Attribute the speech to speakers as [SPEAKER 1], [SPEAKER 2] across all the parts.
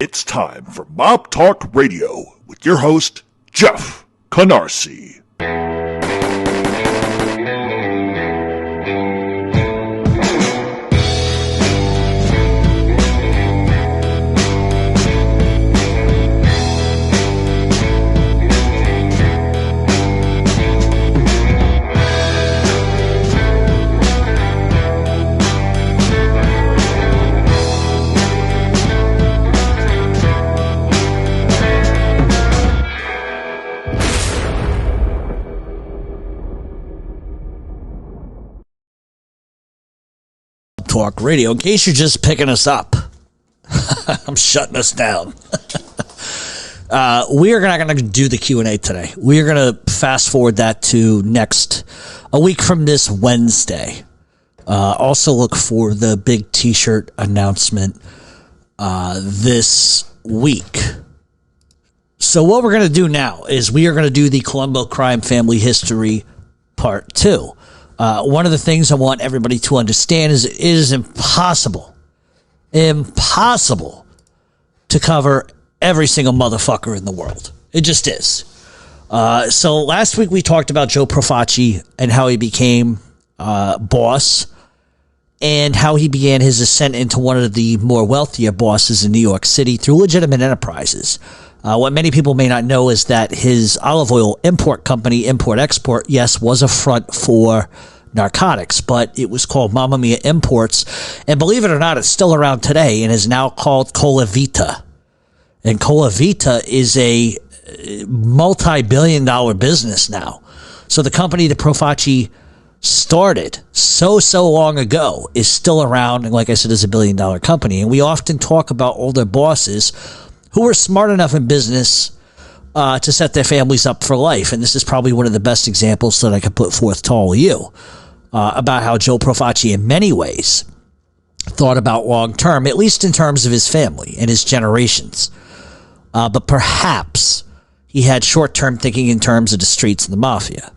[SPEAKER 1] It's time for Mob Talk Radio with your host, Jeff Canarsie.
[SPEAKER 2] Talk Radio. In case you're just picking us up, I'm shutting us down. We are not going to do the Q&A today. We are going to fast forward that to a week from this Wednesday. Also look for the big t-shirt announcement this week. So what we're going to do now is we are going to do the Colombo crime family history part 2. One of the things I want everybody to understand is it is impossible to cover every single motherfucker in the world. It just is. So last week we talked about Joe Profaci and how he became boss and how he began his ascent into one of the more wealthier bosses in New York City through legitimate enterprises. What many people may not know is that his olive oil import company, Import-Export, yes, was a front for narcotics, but it was called Mamma Mia Imports. And believe it or not, it's still around today and is now called Cola Vita. And Cola Vita is a multi-billion-dollar business now. So the company that Profaci started so long ago is still around, and like I said, is a billion-dollar company. And we often talk about older bosses who were smart enough in business to set their families up for life. And this is probably one of the best examples that I could put forth to all of you about how Joe Profaci in many ways thought about long term, at least in terms of his family and his generations. But perhaps he had short term thinking in terms of the streets and the mafia.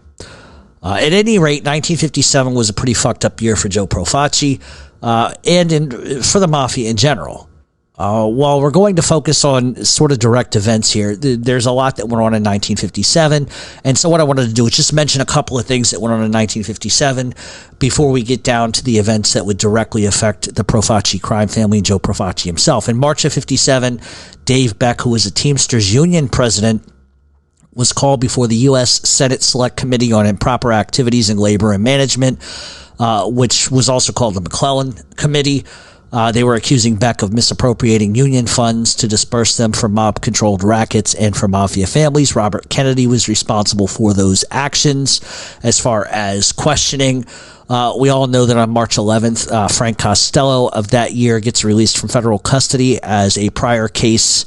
[SPEAKER 2] At any rate, 1957 was a pretty fucked up year for Joe Profaci and for the mafia in general. While we're going to focus on sort of direct events here, there's a lot that went on in 1957. And so what I wanted to do is just mention a couple of things that went on in 1957 before we get down to the events that would directly affect the Profaci crime family and Joe Profaci himself. In March of 57, Dave Beck, who was a Teamsters Union president, was called before the U.S. Senate Select Committee on Improper Activities in Labor and Management, which was also called the McClellan Committee. They were accusing Beck of misappropriating union funds to disperse them for mob-controlled rackets and for mafia families. Robert Kennedy was responsible for those actions. As far as questioning, we all know that on March 11th, Frank Costello of that year gets released from federal custody as a prior case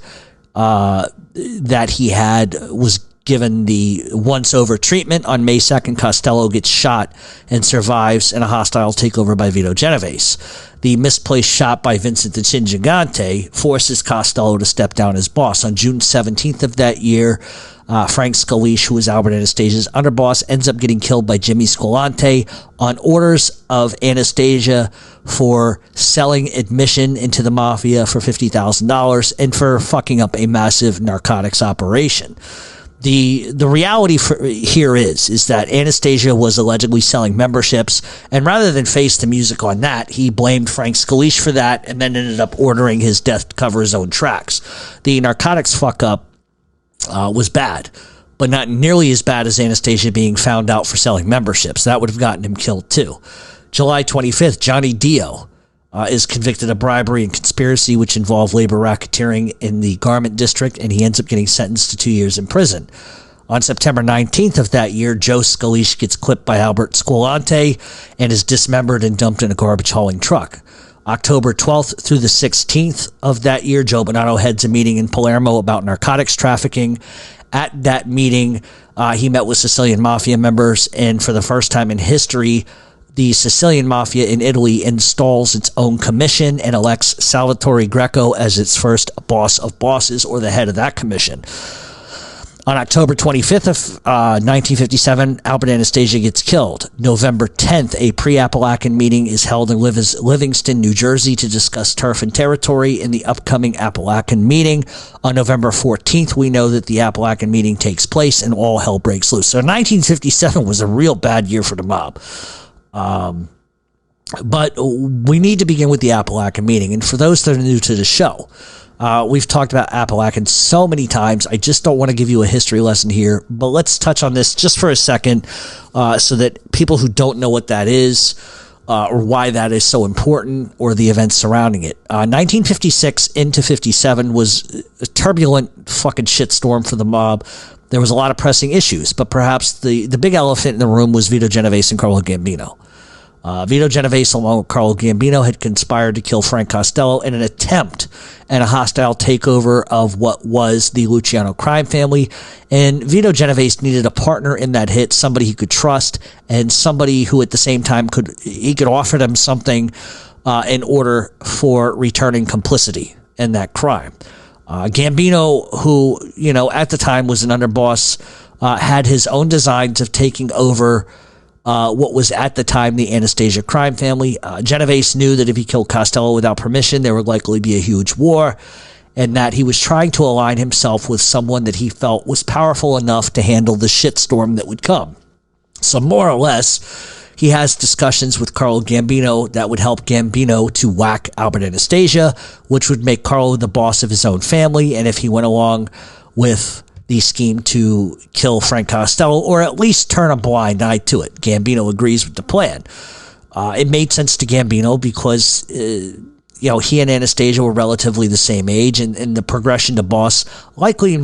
[SPEAKER 2] that he had was given the once-over treatment. On May 2nd, Costello gets shot and survives in a hostile takeover by Vito Genovese. The misplaced shot by Vincent the Chin Gigante forces Costello to step down as boss. On June 17th of that year, Frank Scalise, who was Albert Anastasia's underboss, ends up getting killed by Jimmy Scolante on orders of Anastasia for selling admission into the mafia for $50,000 and for fucking up a massive narcotics operation. The reality here is that Anastasia was allegedly selling memberships, and rather than face the music on that, he blamed Frank Scalise for that and then ended up ordering his death to cover his own tracks. The narcotics fuck up was bad, but not nearly as bad as Anastasia being found out for selling memberships. That would have gotten him killed too. July 25th, Johnny Dio is convicted of bribery and conspiracy, which involved labor racketeering in the garment district, and he ends up getting sentenced to 2 years in prison. On September 19th of that year, Joe Scalise gets clipped by Albert Scolante and is dismembered and dumped in a garbage hauling truck. October 12th through the 16th of that year, Joe Bonanno heads a meeting in Palermo about narcotics trafficking. At that meeting, he met with Sicilian mafia members, and for the first time in history, the Sicilian mafia in Italy installs its own commission and elects Salvatore Greco as its first boss of bosses, or the head of that commission. On October 25th of 1957, Albert Anastasia gets killed. November 10th, a pre-Apalachin meeting is held in Livingston, New Jersey to discuss turf and territory in the upcoming Apalachin meeting. On November 14th, we know that the Apalachin meeting takes place and all hell breaks loose. So 1957 was a real bad year for the mob. But we need to begin with the Apalachin meeting. And for those that are new to the show, we've talked about Apalachin so many times. I just don't want to give you a history lesson here, but let's touch on this just for a second so that people who don't know what that is or why that is so important or the events surrounding it. 1956 into 57 was a turbulent fucking shitstorm for the mob. There was a lot of pressing issues, but perhaps the big elephant in the room was Vito Genovese and Carlo Gambino. Vito Genovese, along with Carlo Gambino, had conspired to kill Frank Costello in an attempt at a hostile takeover of what was the Luciano crime family. And Vito Genovese needed a partner in that hit, somebody he could trust, and somebody who at the same time could offer them something in order for returning complicity in that crime. Gambino, who, at the time was an underboss, had his own designs of taking over what was at the time the Anastasia crime family. Genovese knew that if he killed Costello without permission, there would likely be a huge war, and that he was trying to align himself with someone that he felt was powerful enough to handle the shitstorm that would come. So more or less, he has discussions with Carlo Gambino that would help Gambino to whack Albert Anastasia, which would make Carlo the boss of his own family, and if he went along with the scheme to kill Frank Costello, or at least turn a blind eye to it. Gambino agrees with the plan. It made sense to Gambino because, he and Anastasia were relatively the same age, and the progression to boss likely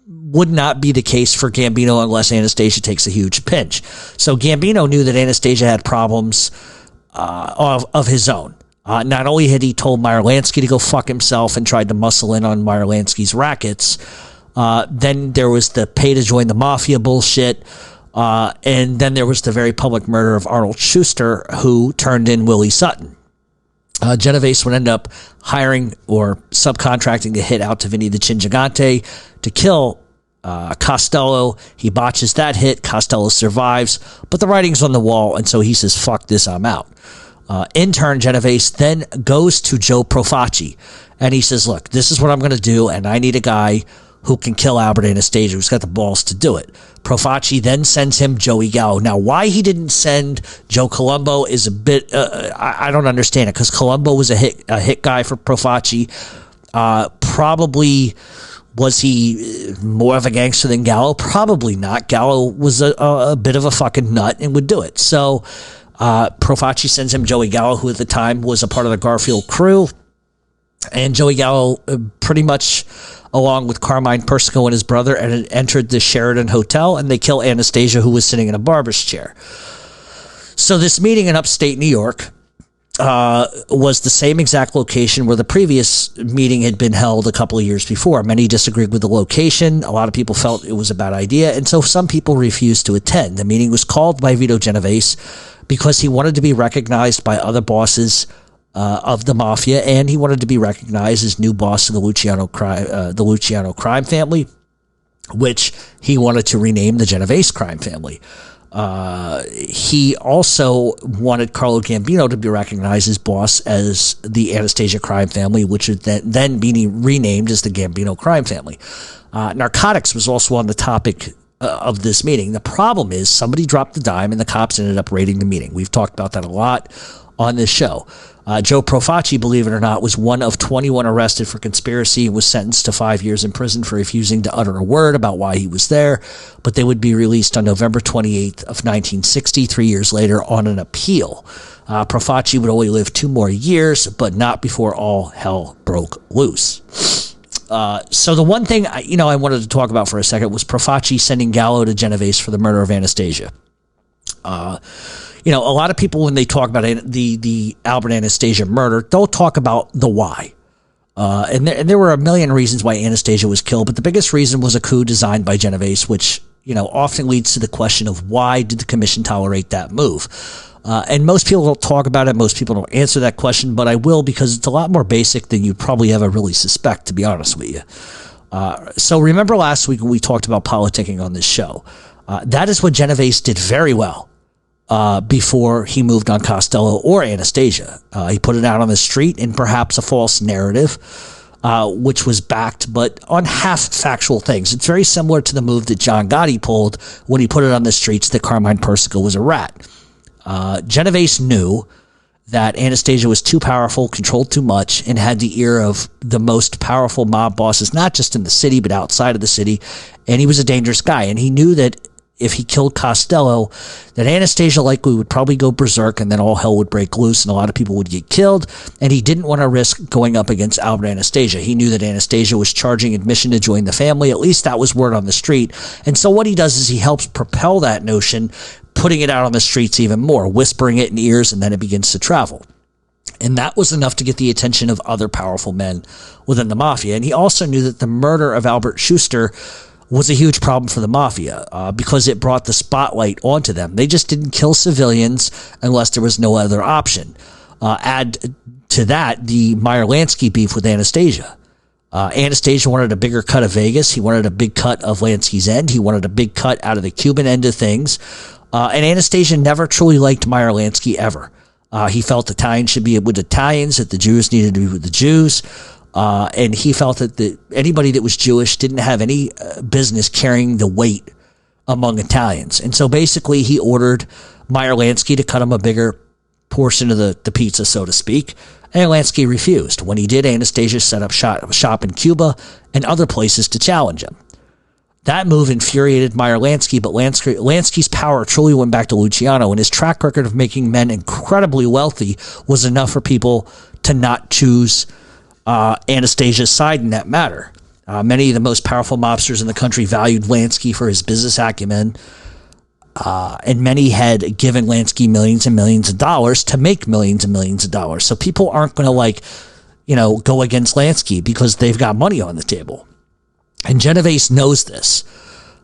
[SPEAKER 2] would not be the case for Gambino unless Anastasia takes a huge pinch. So Gambino knew that Anastasia had problems of his own. Not only had he told Meyer Lansky to go fuck himself and tried to muscle in on Meyer Lansky's rackets, then there was the pay to join the mafia bullshit. And then there was the very public murder of Arnold Schuster, who turned in Willie Sutton. Genovese would end up hiring or subcontracting a hit out to Vinny the Chin Gigante to kill Costello. He botches that hit. Costello survives, but the writing's on the wall, and so he says, fuck this, I'm out. In turn, Genovese then goes to Joe Profaci, and he says, look, this is what I'm going to do, and I need a guy who can kill Albert Anastasia, who's got the balls to do it. Profaci then sends him Joey Gallo. Now, why he didn't send Joe Colombo is a bit, I don't understand it, because Colombo was a hit guy for Profaci. Probably was he more of a gangster than Gallo? Probably not. Gallo was a bit of a fucking nut and would do it. So Profaci sends him Joey Gallo, who at the time was a part of the Garfield crew. And Joey Gallo pretty much, along with Carmine Persico and his brother, entered the Sheraton Hotel, and they kill Anastasia, who was sitting in a barber's chair. So this meeting in upstate New York was the same exact location where the previous meeting had been held a couple of years before. Many disagreed with the location. A lot of people felt it was a bad idea, and so some people refused to attend. The meeting was called by Vito Genovese because he wanted to be recognized by other bosses of the mafia, and he wanted to be recognized as new boss of the Luciano crime family, which he wanted to rename the Genovese crime family. He also wanted Carlo Gambino to be recognized as boss as the Anastasia crime family, which would then be renamed as the Gambino crime family. Narcotics was also on the topic of this meeting. The problem is somebody dropped the dime and the cops ended up raiding the meeting. We've talked about that a lot on this show. Joe Profaci, believe it or not, was one of 21 arrested for conspiracy and was sentenced to 5 years in prison for refusing to utter a word about why he was there, but they would be released on November 28th of 1960, 3 years later, on an appeal. Profaci would only live 2 more years, but not before all hell broke loose. So the one thing I wanted to talk about for a second was Profaci sending Gallo to Genovese for the murder of Anastasia. A lot of people, when they talk about the Albert Anastasia murder, don't talk about the why. And there were a million reasons why Anastasia was killed, but the biggest reason was a coup designed by Genovese, which, often leads to the question of why did the commission tolerate that move? And most people don't talk about it. Most people don't answer that question, but I will, because it's a lot more basic than you probably ever really suspect, to be honest with you. So remember last week when we talked about politicking on this show. That is what Genovese did very well before he moved on Costello or Anastasia. He put it out on the street in perhaps a false narrative, which was backed, but on half factual things. It's very similar to the move that John Gotti pulled when he put it on the streets that Carmine Persico was a rat. Genovese knew that Anastasia was too powerful, controlled too much, and had the ear of the most powerful mob bosses, not just in the city, but outside of the city. And he was a dangerous guy. And he knew that if he killed Costello, that Anastasia likely would probably go berserk and then all hell would break loose and a lot of people would get killed. And he didn't want to risk going up against Albert Anastasia. He knew that Anastasia was charging admission to join the family. At least that was word on the street. And so what he does is he helps propel that notion, putting it out on the streets even more, whispering it in ears, and then it begins to travel. And that was enough to get the attention of other powerful men within the mafia. And he also knew that the murder of Albert Schuster was a huge problem for the mafia because it brought the spotlight onto them. They just didn't kill civilians unless there was no other option. Add to that the Meyer-Lansky beef with Anastasia. Anastasia wanted a bigger cut of Vegas. He wanted a big cut of Lansky's end. He wanted a big cut out of the Cuban end of things. And Anastasia never truly liked Meyer-Lansky ever. He felt Italians should be with Italians, that the Jews needed to be with the Jews. And he felt that anybody that was Jewish didn't have any business carrying the weight among Italians. And so basically he ordered Meyer-Lansky to cut him a bigger portion of the pizza, so to speak. And Lansky refused. When he did, Anastasia set up shop in Cuba and other places to challenge him. That move infuriated Meyer-Lansky, but Lansky's power truly went back to Luciano, and his track record of making men incredibly wealthy was enough for people to not choose Anastasia's side in that matter. Many of the most powerful mobsters in the country valued Lansky for his business acumen, and many had given Lansky millions and millions of dollars to make millions and millions of dollars. So people aren't going to go against Lansky because they've got money on the table. And Genovese knows this.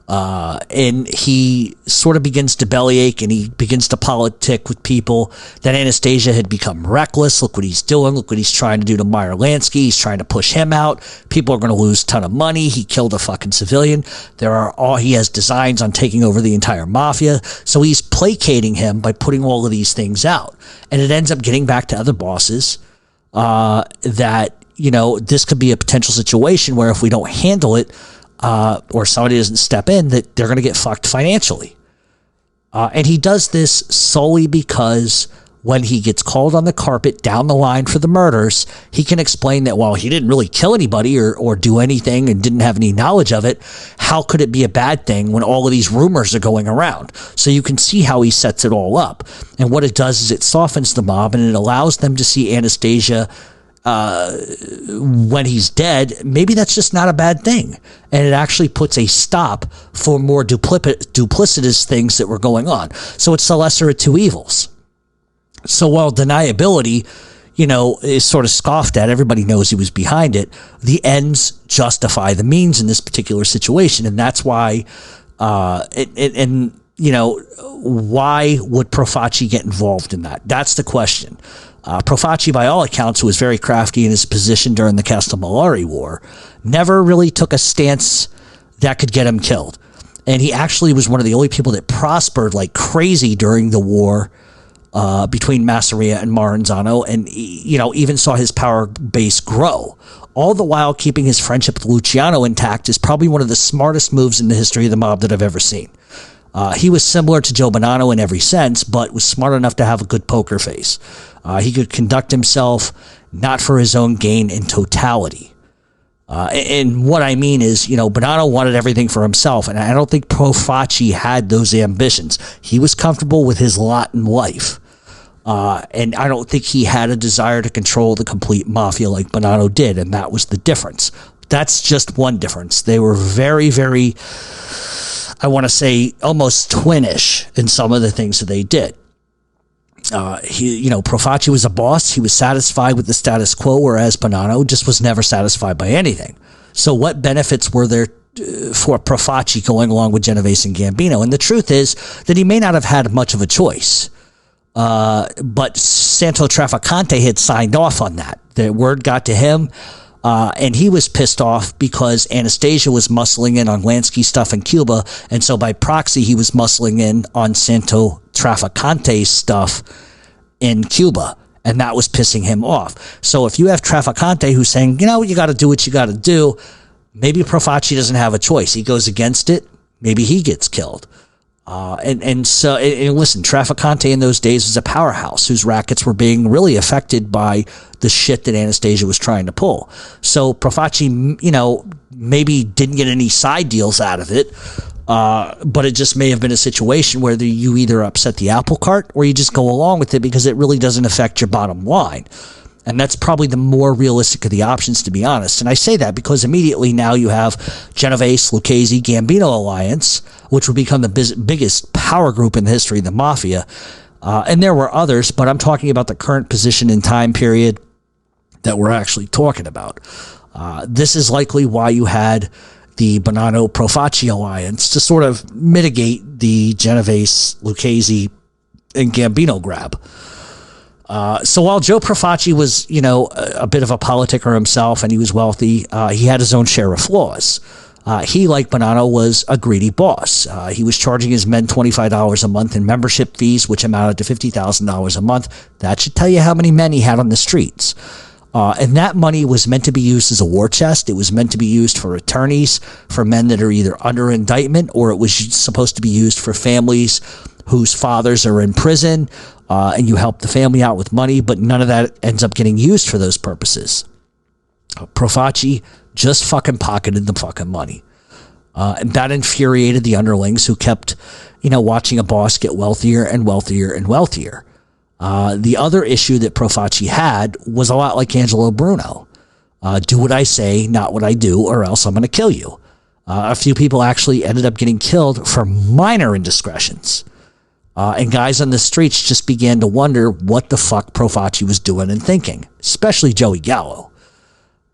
[SPEAKER 2] And he sort of begins to bellyache and he begins to politic with people that Anastasia had become reckless. Look what he's doing. Look what he's trying to do to Meyer-Lansky. He's trying to push him out. People are going to lose a ton of money. He killed a fucking civilian. He has designs on taking over the entire mafia. So he's placating him by putting all of these things out. And it ends up getting back to other bosses, that, this could be a potential situation where if we don't handle it, or somebody doesn't step in, that they're going to get fucked financially. And he does this solely because when he gets called on the carpet down the line for the murders, he can explain that while he didn't really kill anybody or do anything and didn't have any knowledge of it, how could it be a bad thing when all of these rumors are going around? So you can see how he sets it all up. And what it does is it softens the mob and it allows them to see Anastasia when he's dead. Maybe that's just not a bad thing. And it actually puts a stop for more duplicitous things that were going on. So it's the lesser of two evils. So while deniability, is sort of scoffed at, everybody knows he was behind it, the ends justify the means in this particular situation. And that's why, why would Profaci get involved in that? That's the question. Profaci, by all accounts, who was very crafty in his position during the Castellamarase War, never really took a stance that could get him killed. And he actually was one of the only people that prospered like crazy during the war between Masseria and Maranzano, and even saw his power base grow. All the while keeping his friendship with Luciano intact is probably one of the smartest moves in the history of the mob that I've ever seen. He was similar to Joe Bonanno in every sense, but was smart enough to have a good poker face. He could conduct himself not for his own gain in totality. And what I mean is, Bonanno wanted everything for himself, and I don't think Profaci had those ambitions. He was comfortable with his lot in life. And I don't think he had a desire to control the complete mafia like Bonanno did, and that was the difference. That's just one difference. They were very, very, I want to say, almost twinish in some of the things that they did. Profaci was a boss. He was satisfied with the status quo, whereas Bonanno just was never satisfied by anything. So what benefits were there for Profaci going along with Genovese and Gambino? And the truth is that he may not have had much of a choice. But Santo Trafficante had signed off on that. The word got to him. And he was pissed off because Anastasia was muscling in on Lansky stuff in Cuba. And so by proxy, he was muscling in on Santo Traficante stuff in Cuba. And that was pissing him off. So if you have Traficante who's saying, you got to do what you got to do, maybe Profaci doesn't have a choice. He goes against it. Maybe he gets killed. So listen, Traficante in those days was a powerhouse whose rackets were being really affected by the shit that Anastasia was trying to pull. So Profaci, maybe didn't get any side deals out of it, but it just may have been a situation where you either upset the apple cart or you just go along with it because it really doesn't affect your bottom line. And that's probably the more realistic of the options, to be honest. And I say that because immediately now you have Genovese, Lucchese, Gambino alliance, which would become the biggest power group in the history of the mafia. And there were others, but I'm talking about the current position and time period that we're actually talking about. This is likely why you had the Bonanno-Profaci alliance to sort of mitigate the Genovese, Lucchese, and Gambino grab. So while Joe Profaci was, a bit of a politicker himself and he was wealthy, he had his own share of flaws. He, like Bonanno, was a greedy boss. He was charging his men $25 a month in membership fees, which amounted to $50,000 a month. That should tell you how many men he had on the streets. And that money was meant to be used as a war chest. It was meant to be used for attorneys, for men that are either under indictment, or it was supposed to be used for families whose fathers are in prison, and you help the family out with money, but none of that ends up getting used for those purposes. Profaci just fucking pocketed the fucking money. And that infuriated the underlings who kept, watching a boss get wealthier and wealthier and wealthier. The other issue that Profaci had was a lot like Angelo Bruno. Do what I say, not what I do, or else I'm going to kill you. A few people actually ended up getting killed for minor indiscretions. And guys on the streets just began to wonder what the fuck Profaci was doing and thinking, especially Joey Gallo.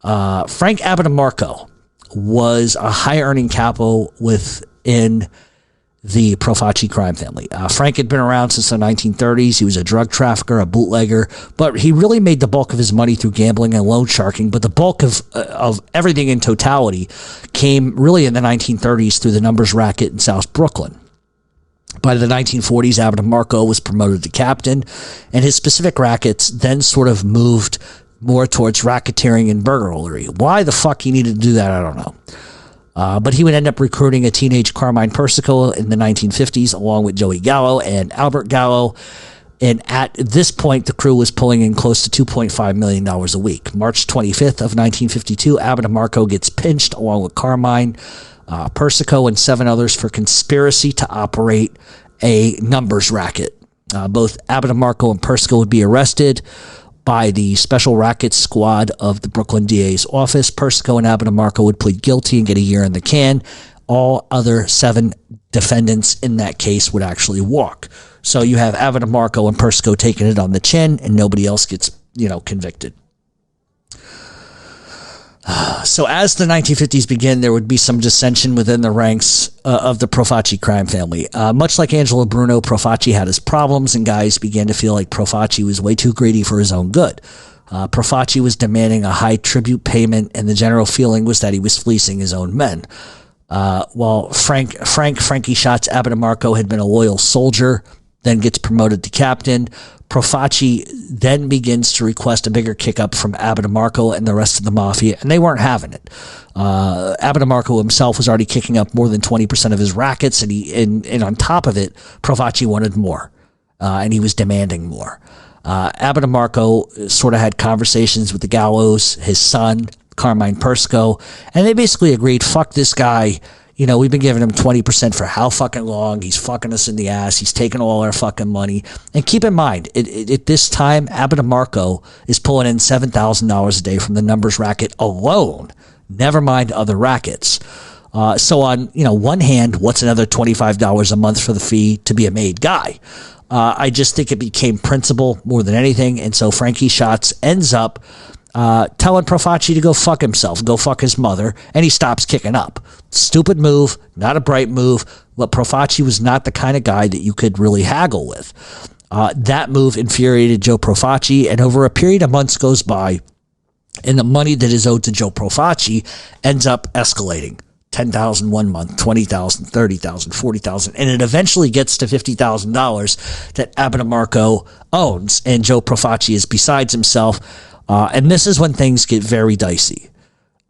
[SPEAKER 2] Frank Abitamarco was a high-earning capo within the Profaci crime family. Frank had been around since the 1930s. He was a drug trafficker, a bootlegger, but he really made the bulk of his money through gambling and loan sharking. But the bulk of everything in totality came really in the 1930s through the numbers racket in South Brooklyn. By the 1940s, Abitamarco was promoted to captain, and his specific rackets then sort of moved more towards racketeering and burglary. Why the fuck he needed to do that, I don't know. But he would end up recruiting a teenage Carmine Persico in the 1950s, along with Joey Gallo and Albert Gallo. And at this point, the crew was pulling in close to $2.5 million a week. March 25th of 1952, Abitamarco gets pinched along with Carmine Persico and 7 others for conspiracy to operate a numbers racket. Both Abitamarco and Persico would be arrested by the Special Rackets Squad of the Brooklyn DA's office. Persico and Abitamarco would plead guilty and get a year in the can. All other 7 defendants in that case would actually walk. So you have Abitamarco and Persico taking it on the chin, and nobody else gets, convicted. So as the 1950s begin, there would be some dissension within the ranks of the Profaci crime family. Much like Angelo Bruno, Profaci had his problems, and guys began to feel like Profaci was way too greedy for his own good. Profaci was demanding a high tribute payment, and the general feeling was that he was fleecing his own men. While Frankie Shots Abitamarco had been a loyal soldier, then gets promoted to captain, Profaci then begins to request a bigger kick-up from Abitamarco and the rest of the mafia, and they weren't having it. Abitamarco himself was already kicking up more than 20% of his rackets, and on top of it, Profaci wanted more, and he was demanding more. Abitamarco sort of had conversations with the Gallos, his son, Carmine Persico, and they basically agreed, fuck this guy. We've been giving him 20% for how fucking long. He's fucking us in the ass. He's taking all our fucking money. And keep in mind, at this time, Abitamarco is pulling in $7,000 a day from the numbers racket alone. Never mind other rackets. So on, one hand, what's another $25 a month for the fee to be a made guy? I just think it became principle more than anything. And so Frankie Shots ends up telling Profaci to go fuck himself, go fuck his mother, and he stops kicking up. Stupid move, not a bright move, but Profaci was not the kind of guy that you could really haggle with. That move infuriated Joe Profaci, and over a period of months goes by, And the money that is owed to Joe Profaci ends up escalating. 10,000 one month, 20,000, 30,000, 40,000, and it eventually gets to $50,000 that Abitamarco owns, and Joe Profaci is besides himself. And this is when things get very dicey.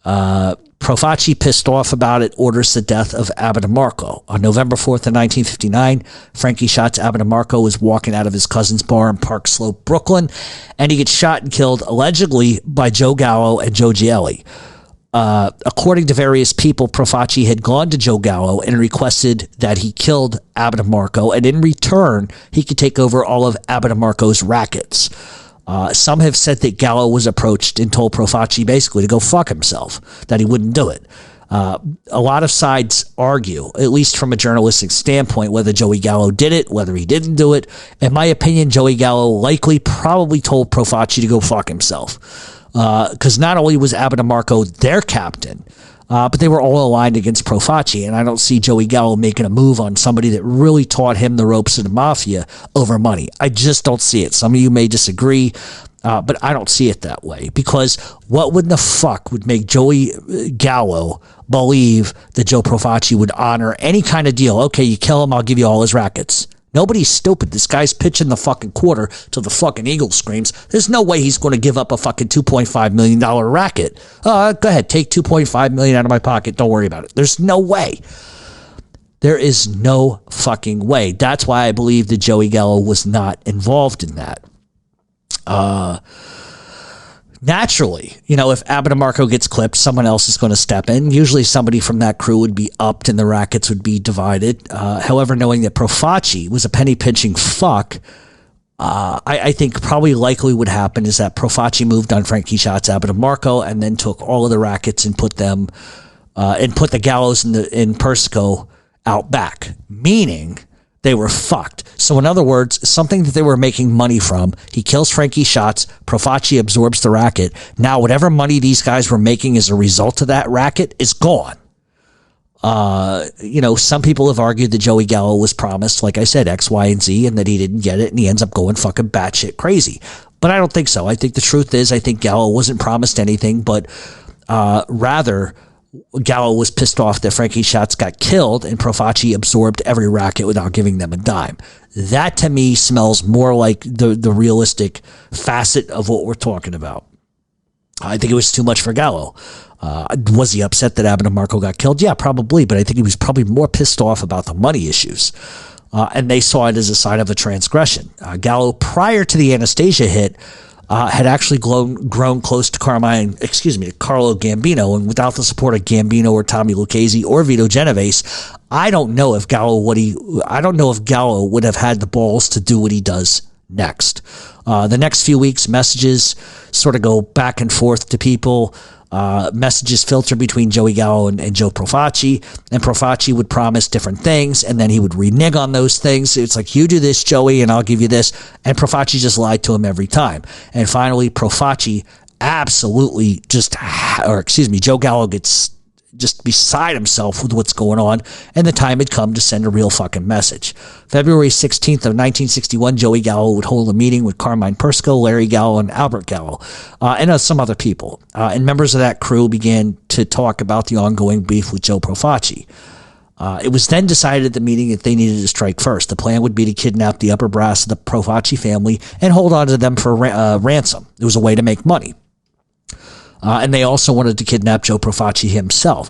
[SPEAKER 2] Profaci, pissed off about it, orders the death of Abitamarco. On November 4th of 1959, Frankie Shots Abitamarco was walking out of his cousin's bar in Park Slope, Brooklyn, and he gets shot and killed allegedly by Joe Gallo and Joe Gielli. According to various people, Profaci had gone to Joe Gallo and requested that he killed Abitamarco, and in return, he could take over all of Abitamarco's rackets. Some have said that Gallo was approached and told Profaci basically to go fuck himself, that he wouldn't do it. A lot of sides argue, at least from a journalistic standpoint, whether Joey Gallo did it, whether he didn't do it. In my opinion, Joey Gallo probably told Profaci to go fuck himself. Because not only was Abitamarco their captain, but they were all aligned against Profaci, and I don't see Joey Gallo making a move on somebody that really taught him the ropes of the mafia over money. I just don't see it. Some of you may disagree, but I don't see it that way, because what would the fuck would make Joey Gallo believe that Joe Profaci would honor any kind of deal? Okay, you kill him, I'll give you all his rackets. Nobody's stupid. This guy's pitching the fucking quarter till the fucking eagle screams. There's no way he's going to give up a fucking $2.5 million racket. Go ahead, take $2.5 million out of my pocket. Don't worry about it. There's no way. There is no fucking way. That's why I believe that Joey Gallo was not involved in that. Naturally, if Abitamarco gets clipped, someone else is going to step in. Usually somebody from that crew would be upped and the rackets would be divided. However, knowing that Profaci was a penny-pinching fuck, I think probably likely would happen is that Profaci moved on Frankie Shots Abitamarco and then took all of the rackets and put them, and put the Gallows in Persico out back, meaning they were fucked. So in other words, something that they were making money from, he kills Frankie Shots, Profaci absorbs the racket. Now whatever money these guys were making as a result of that racket is gone. Some people have argued that Joey Gallo was promised, like I said, X, Y, and Z, and that he didn't get it, and he ends up going fucking batshit crazy. But I don't think so. I think the truth is, I think Gallo wasn't promised anything, but rather Gallo was pissed off that Frankie Shots got killed and Profaci absorbed every racket without giving them a dime. That to me smells more like the realistic facet of what we're talking about. I think it was too much for Gallo. Was he upset that Abitamarco got killed? Yeah, probably, but I think he was probably more pissed off about the money issues. And they saw it as a sign of a transgression. Gallo, prior to the Anastasia hit, had actually grown close to Carlo Gambino, and without the support of Gambino or Tommy Lucchese or Vito Genovese, I don't know if Gallo would have had the balls to do what he does next. The next few weeks, messages sort of go back and forth to people. Messages filter between Joey Gallo and Joe Profaci, and Profaci would promise different things, and then he would renege on those things. It's like, you do this, Joey, and I'll give you this. And Profaci just lied to him every time. And finally, Profaci absolutely Joe Gallo gets just beside himself with what's going on, and the time had come to send a real fucking message. February 16th of 1961, Joey Gallo would hold a meeting with Carmine Persico, Larry Gallo, and Albert Gallo, and some other people. And members of that crew began to talk about the ongoing beef with Joe Profaci. It was then decided at the meeting that they needed to strike first. The plan would be to kidnap the upper brass of the Profaci family and hold on to them for ransom. It was a way to make money. And they also wanted to kidnap Joe Profaci himself.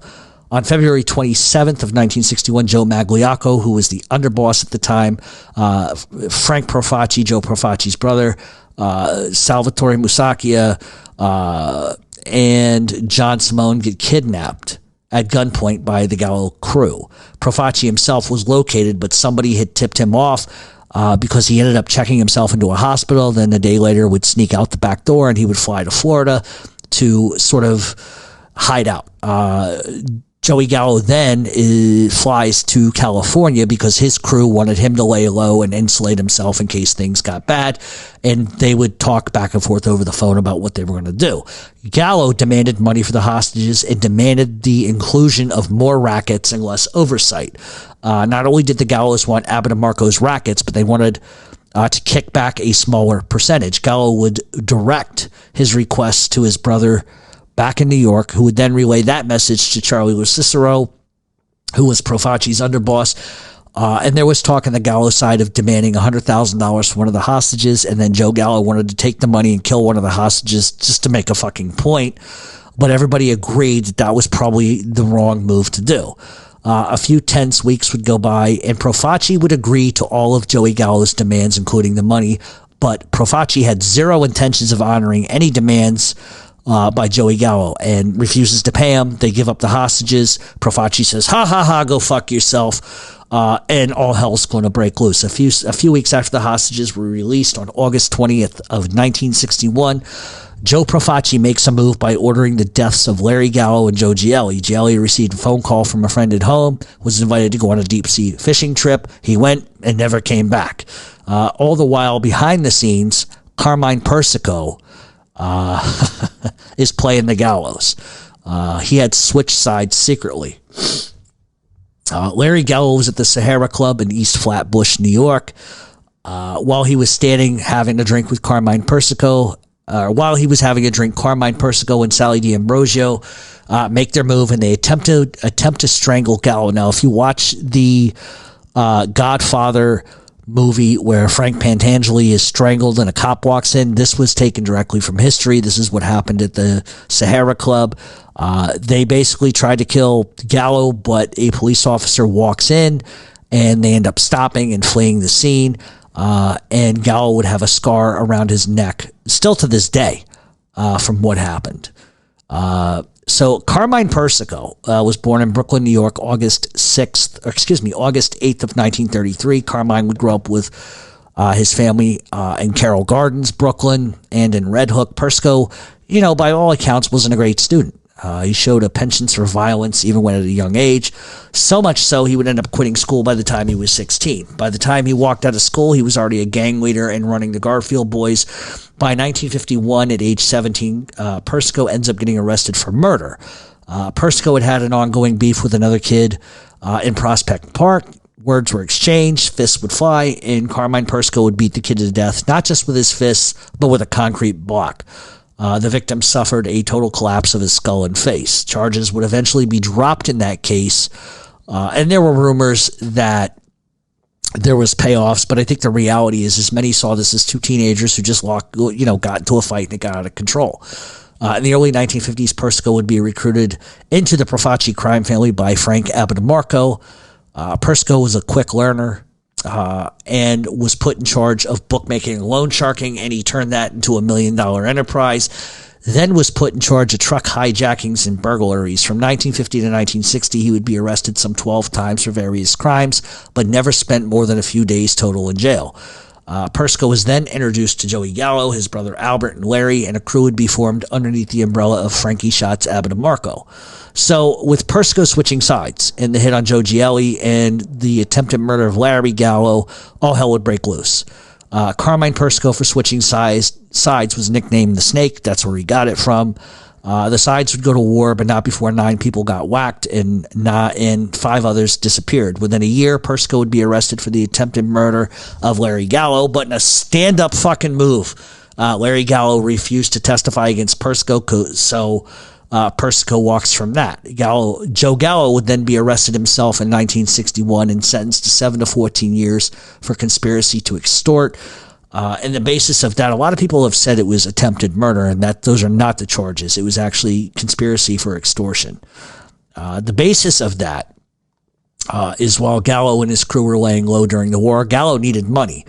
[SPEAKER 2] On February 27th of 1961, Joe Magliocco, who was the underboss at the time, Frank Profaci, Joe Profaci's brother, Salvatore Musacchia, and John Simone get kidnapped at gunpoint by the Gallo crew. Profaci himself was located, but somebody had tipped him off because he ended up checking himself into a hospital. Then a day later would sneak out the back door and he would fly to Florida to sort of hide out. Joey Gallo then flies to California because his crew wanted him to lay low and insulate himself in case things got bad, and they would talk back and forth over the phone about what they were going to do. Gallo demanded money for the hostages and demanded the inclusion of more rackets and less oversight. Not only did the Gallos want Abitamarco's rackets, but they wanted to kick back a smaller percentage. Gallo would direct his requests to his brother back in New York, who would then relay that message to Charlie Lucicero, who was Profaci's underboss. And there was talk on the Gallo side of demanding $100,000 for one of the hostages, and then Joe Gallo wanted to take the money and kill one of the hostages just to make a fucking point. But everybody agreed that was probably the wrong move to do. A few tense weeks would go by, and Profaci would agree to all of Joey Gallo's demands, including the money. But Profaci had zero intentions of honoring any demands by Joey Gallo and refuses to pay him. They give up the hostages. Profaci says, "Ha ha ha, go fuck yourself." And all hell's going to break loose. A few weeks after the hostages were released on August 20th of 1961, Joe Profaci makes a move by ordering the deaths of Larry Gallo and Joe Gielli. Gielli received a phone call from a friend at home, was invited to go on a deep-sea fishing trip. He went and never came back. All the while, behind the scenes, Carmine Persico is playing the gallows. He had switched sides secretly. Larry Gallo was at the Sahara Club in East Flatbush, New York. While he was standing having a drink with Carmine Persico, Carmine Persico and Sally D'Ambrosio make their move, and they attempt to strangle Gallo. Now, if you watch the Godfather movie where Frank Pantangeli is strangled and a cop walks in, this was taken directly from history. This is what happened at the Sahara Club. They basically tried to kill Gallo, but a police officer walks in, and they end up stopping and fleeing the scene. And Gallo would have a scar around his neck, still to this day, from what happened. So Carmine Persico was born in Brooklyn, New York, August 8th of 1933. Carmine would grow up with his family in Carroll Gardens, Brooklyn, and in Red Hook. Persico, by all accounts, wasn't a great student. He showed a penchant for violence even when at a young age, so much so he would end up quitting school by the time he was 16. By the time he walked out of school, he was already a gang leader and running the Garfield Boys. By 1951, at age 17, Persico ends up getting arrested for murder. Persico had an ongoing beef with another kid in Prospect Park. Words were exchanged, fists would fly, and Carmine Persico would beat the kid to death, not just with his fists, but with a concrete block. The victim suffered a total collapse of his skull and face. Charges would eventually be dropped in that case, and there were rumors that there was payoffs, but I think the reality is many saw this as two teenagers who just got into a fight and it got out of control. In the early 1950s, Persico would be recruited into the Profaci crime family by Frank Abitamarco. Persico was a quick learner. And was put in charge of bookmaking and loan sharking, and he turned that into $1 million enterprise. Then was put in charge of truck hijackings and burglaries. From 1950 to 1960, he would be arrested some 12 times for various crimes, but never spent more than a few days total in jail. Persico was then introduced to Joey Gallo, his brother Albert, and Larry, and a crew would be formed underneath the umbrella of Frankie Shots Abitamarco. So, with Persico switching sides and the hit on Joe Gielli and the attempted murder of Larry Gallo, all hell would break loose. Carmine Persico, for switching sides, was nicknamed the Snake. That's where he got it from. The sides would go to war, but not before 9 people got whacked and 5 others disappeared. Within a year, Persico would be arrested for the attempted murder of Larry Gallo, but in a stand-up fucking move, Larry Gallo refused to testify against Persico, so Persico walks from that. Joe Gallo would then be arrested himself in 1961 and sentenced to 7 to 14 years for conspiracy to extort. And the basis of that, a lot of people have said it was attempted murder, and that those are not the charges. It was actually conspiracy for extortion. The basis of that is while Gallo and his crew were laying low during the war, Gallo needed money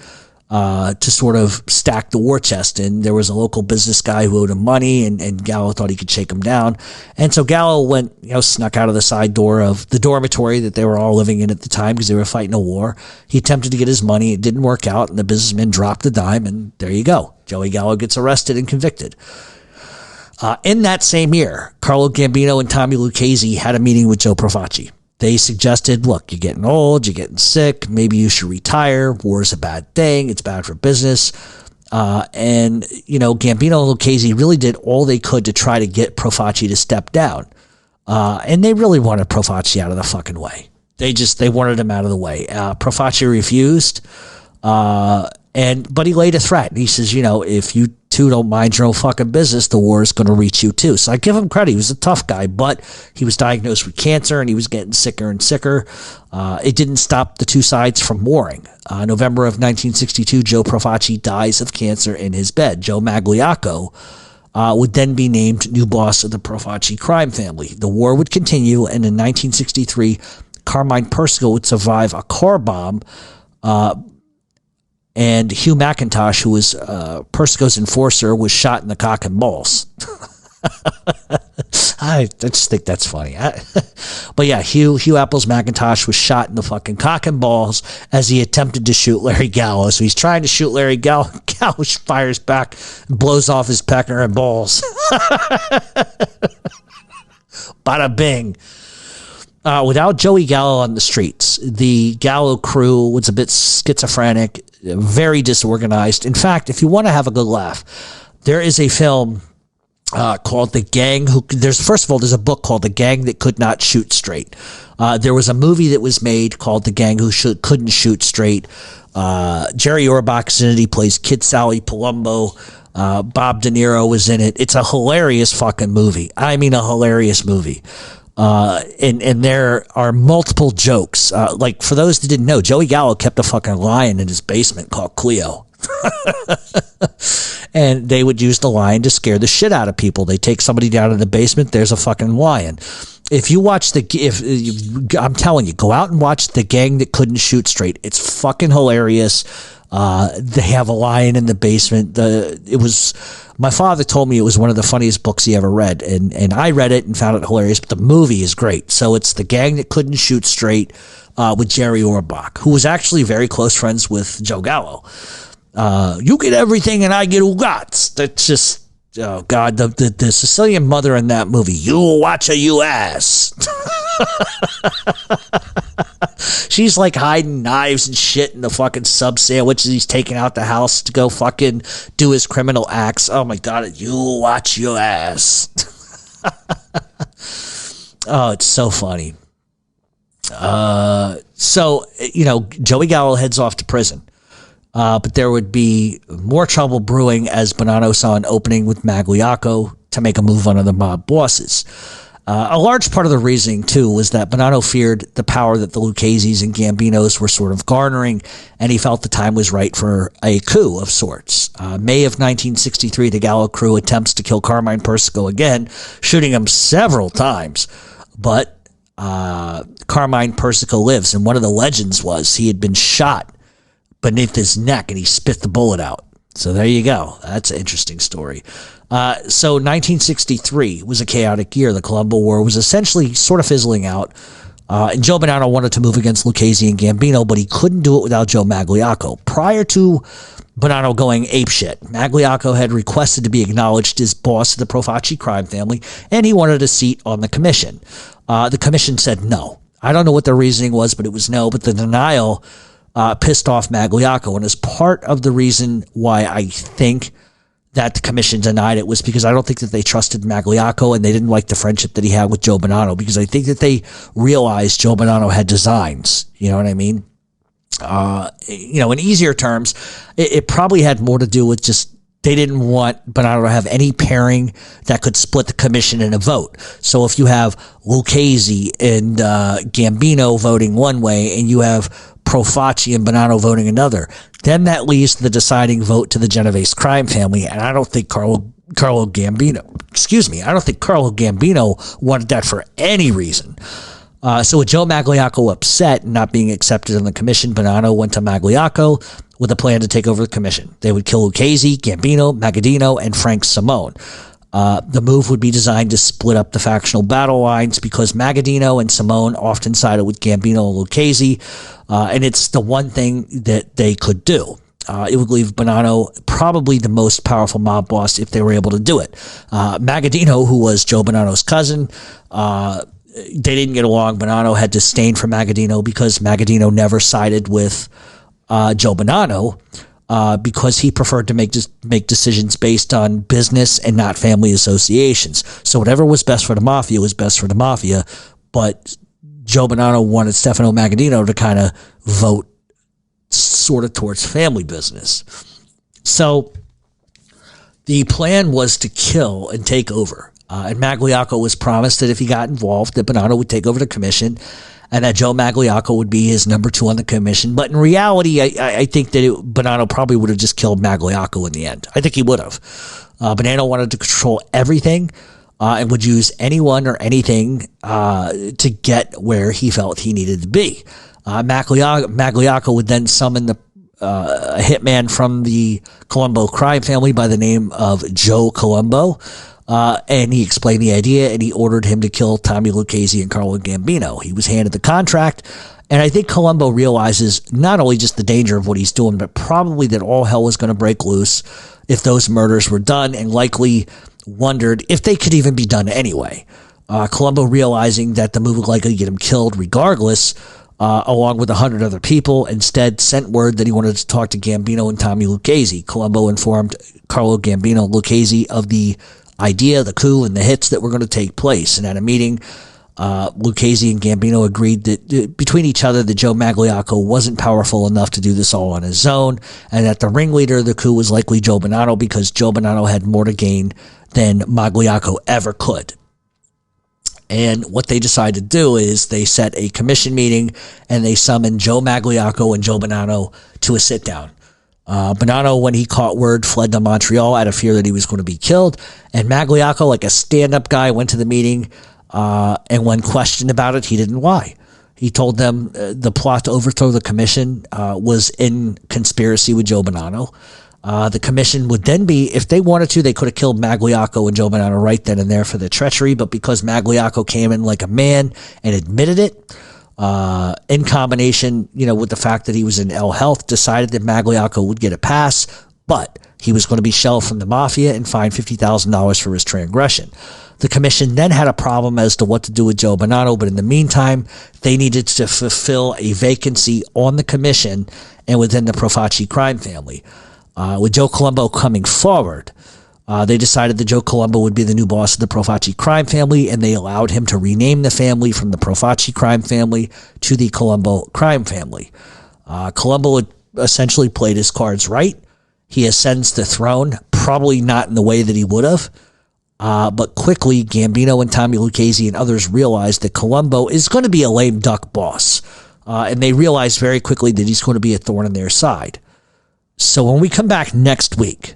[SPEAKER 2] to sort of stack the war chest. And there was a local business guy who owed him money, and Gallo thought he could shake him down. And so Gallo went, snuck out of the side door of the dormitory that they were all living in at the time because they were fighting a war. He attempted to get his money. It didn't work out, and the businessman dropped the dime, and there you go. Joey Gallo gets arrested and convicted. In that same year, Carlo Gambino and Tommy Lucchese had a meeting with Joe Profaci. They suggested, look, you're getting old, you're getting sick, maybe you should retire. War's a bad thing. It's bad for business. And Gambino and Lucchese really did all they could to try to get Profaci to step down. And they really wanted Profaci out of the fucking way. They wanted him out of the way. Profaci refused. But he laid a threat. He says, if you two don't mind your own fucking business, the war is going to reach you too. So I give him credit. He was a tough guy, but he was diagnosed with cancer and he was getting sicker and sicker. It didn't stop the two sides from warring. November of 1962, Joe Profaci dies of cancer in his bed. Joe Magliocco would then be named new boss of the Profaci crime family. The war would continue, and in 1963, Carmine Persico would survive a car bomb, and Hugh McIntosh, who was Persico's enforcer, was shot in the cock and balls. I just think that's funny. But yeah, Hugh Apples McIntosh was shot in the fucking cock and balls as he attempted to shoot Larry Gallo. So he's trying to shoot Larry Gallo. Gallo fires back and blows off his pecker and balls. Bada bing. Without Joey Gallo on the streets, the Gallo crew was a bit schizophrenic, very disorganized. In fact, if you want to have a good laugh, there is a film called The Gang there's a book called The Gang That Could Not Shoot Straight. There was a movie that was made called The Gang Who Couldn't Shoot Straight. Jerry Orbach's in it. He plays Kid Sally Palumbo. Bob De Niro was in it. It's a hilarious fucking movie. I mean, a hilarious movie. And there are multiple jokes. Like, for those that didn't know, Joey Gallo kept a fucking lion in his basement called Cleo. And they would use the lion to scare the shit out of people. They take somebody down in the basement, there's a fucking lion. If you watch I'm telling you, go out and watch The Gang That Couldn't Shoot Straight. It's fucking hilarious. They have a lion in the basement. My father told me it was one of the funniest books he ever read, and I read it and found it hilarious, but the movie is great. So it's The Gang That Couldn't Shoot Straight, with Jerry Orbach, who was actually very close friends with Joe Gallo. You get everything and I get Ugats. That's just, oh God, the Sicilian mother in that movie. You watch her, you ass. She's like hiding knives and shit in the fucking sub sandwiches he's taking out the house to go fucking do his criminal acts. Oh my God, you watch your ass. Oh, it's so funny. So, Joey Gallo heads off to prison. But there would be more trouble brewing as Bonanno saw an opening with Magliocco to make a move on the mob bosses. A large part of the reasoning, too, was that Bonanno feared the power that the Lucchese's and Gambinos were sort of garnering, and he felt the time was right for a coup of sorts. May of 1963, the Gallo crew attempts to kill Carmine Persico again, shooting him several times. But Carmine Persico lives, and one of the legends was he had been shot beneath his neck and he spit the bullet out. So there you go. That's an interesting story. So 1963 was a chaotic year. The Colombo War was essentially sort of fizzling out. And Joe Bonanno wanted to move against Lucchese and Gambino, but he couldn't do it without Joe Magliocco. Prior to Bonanno going apeshit, Magliocco had requested to be acknowledged as boss of the Profaci crime family, and he wanted a seat on the commission. The commission said no. I don't know what the reasoning was, but it was no. But the denial pissed off Magliocco, and as part of the reason why I think that the commission denied it was because I don't think that they trusted Magliocco and they didn't like the friendship that he had with Joe Bonanno, because I think that they realized Joe Bonanno had designs. You know what I mean? In easier terms, it probably had more to do with just they didn't want Bonanno to have any pairing that could split the commission in a vote. So if you have Lucchese and Gambino voting one way and you have Profaci and Bonanno voting another, then that leaves the deciding vote to the Genovese crime family, and I don't think Carlo Gambino wanted that for any reason. So with Joe Magliocco upset and not being accepted in the commission, Bonanno went to Magliocco with a plan to take over the commission. They would kill Lucchese, Gambino, Magadino, and Frank Simone. The move would be designed to split up the factional battle lines because Magadino and Simone often sided with Gambino and Lucchese, and it's the one thing that they could do. It would leave Bonanno probably the most powerful mob boss if they were able to do it. Magadino, who was Joe Bonanno's cousin, they didn't get along. Bonanno had disdain for Magadino because Magadino never sided with Joe Bonanno, because he preferred to make decisions based on business and not family associations. So whatever was best for the mafia was best for the mafia, but Joe Bonanno wanted Stefano Magadino to kind of vote sort of towards family business. So the plan was to kill and take over. And Magliocco was promised that if he got involved, that Bonanno would take over the commission and that Joe Magliocco would be his number 2 on the commission. But in reality, I think that Bonanno probably would have just killed Magliocco in the end. I think he would have. Bonanno wanted to control everything and would use anyone or anything to get where he felt he needed to be. Magliocco would then summon a hitman from the Colombo crime family by the name of Joe Colombo. And he explained the idea, and he ordered him to kill Tommy Lucchese and Carlo Gambino. He was handed the contract, and I think Colombo realizes not only just the danger of what he's doing, but probably that all hell was going to break loose if those murders were done, and likely wondered if they could even be done anyway. Colombo, realizing that the move would likely get him killed regardless, along with 100 other people, instead sent word that he wanted to talk to Gambino and Tommy Lucchese. Colombo informed Carlo Gambino and Lucchese of the idea, the coup, and the hits that were going to take place. And at a meeting, Lucchese and Gambino agreed that between each other that Joe Magliocco wasn't powerful enough to do this all on his own, and that the ringleader of the coup was likely Joe Bonanno because Joe Bonanno had more to gain than Magliocco ever could. And what they decided to do is they set a commission meeting and they summoned Joe Magliocco and Joe Bonanno to a sit-down. Bonanno, when he caught word, fled to Montreal out of fear that he was going to be killed. And Magliocco, like a stand-up guy, went to the meeting, and when questioned about it, he didn't lie. He told them the plot to overthrow the commission was in conspiracy with Joe Bonanno. The commission would then be, if they wanted to, they could have killed Magliocco and Joe Bonanno right then and there for the treachery, but because Magliocco came in like a man and admitted it, in combination, with the fact that he was in ill health, decided that Magliocco would get a pass, but he was going to be shelved from the mafia and fined $50,000 for his transgression. The commission then had a problem as to what to do with Joe Bonanno, but in the meantime, they needed to fulfill a vacancy on the commission and within the Profaci crime family. With Joe Colombo coming forward, they decided that Joe Colombo would be the new boss of the Profaci crime family, and they allowed him to rename the family from the Profaci crime family to the Colombo crime family. Colombo had essentially played his cards right. He ascends the throne, probably not in the way that he would have, but quickly Gambino and Tommy Lucchese and others realized that Colombo is going to be a lame duck boss, and they realized very quickly that he's going to be a thorn in their side. So when we come back next week,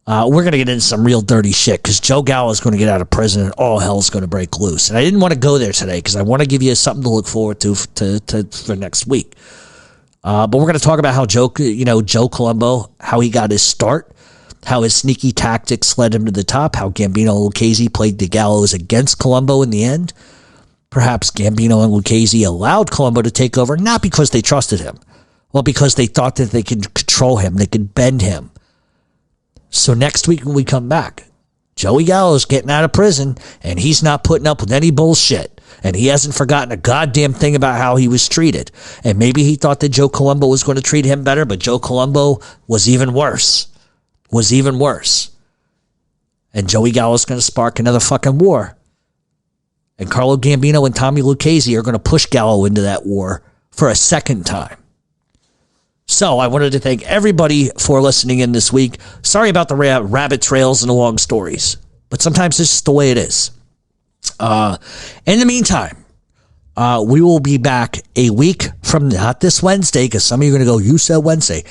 [SPEAKER 2] we're going to get into some real dirty shit because Joe Gallo is going to get out of prison and all hell's going to break loose. And I didn't want to go there today because I want to give you something to look forward to for next week. But we're going to talk about how Joe Colombo, how he got his start, how his sneaky tactics led him to the top, how Gambino and Lucchese played the gallows against Colombo in the end. Perhaps Gambino and Lucchese allowed Colombo to take over, not because they trusted him, well, because they thought that they could control him, they could bend him. So next week when we come back, Joey Gallo's getting out of prison, and he's not putting up with any bullshit. And he hasn't forgotten a goddamn thing about how he was treated. And maybe he thought that Joe Colombo was going to treat him better, but Joe Colombo was even worse. And Joey Gallo's going to spark another fucking war. And Carlo Gambino and Tommy Lucchese are going to push Gallo into that war for a second time. So I wanted to thank everybody for listening in this week. Sorry about the rabbit trails and the long stories, but sometimes it's just the way it is. In the meantime, we will be back a week from, not this Wednesday, because some of you are going to go, you said Wednesday.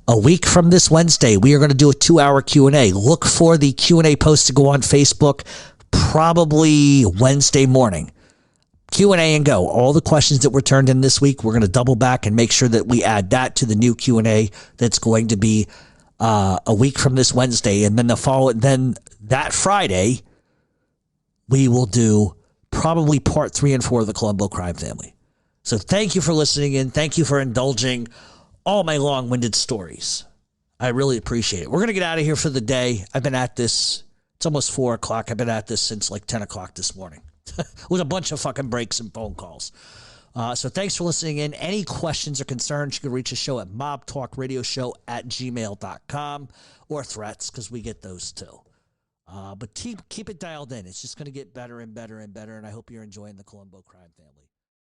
[SPEAKER 2] A week from this Wednesday, we are going to do a 2-hour Q&A. Look for the Q&A post to go on Facebook probably Wednesday morning. Q&A and go. All the questions that were turned in this week, we're going to double back and make sure that we add that to the new Q&A that's going to be a week from this Wednesday. And then then that Friday, we will do probably part 3 and 4 of the Colombo crime family. So thank you for listening in. Thank you for indulging all my long-winded stories. I really appreciate it. We're going to get out of here for the day. I've been at this. It's almost 4 o'clock. I've been at this since like 10 o'clock this morning. With a bunch of fucking breaks and phone calls. So thanks for listening in. Any questions or concerns, you can reach the show at mobtalkradioshow@gmail.com or threats, because we get those too. But keep it dialed in. It's just going to get better and better and better, and I hope you're enjoying the Colombo crime family.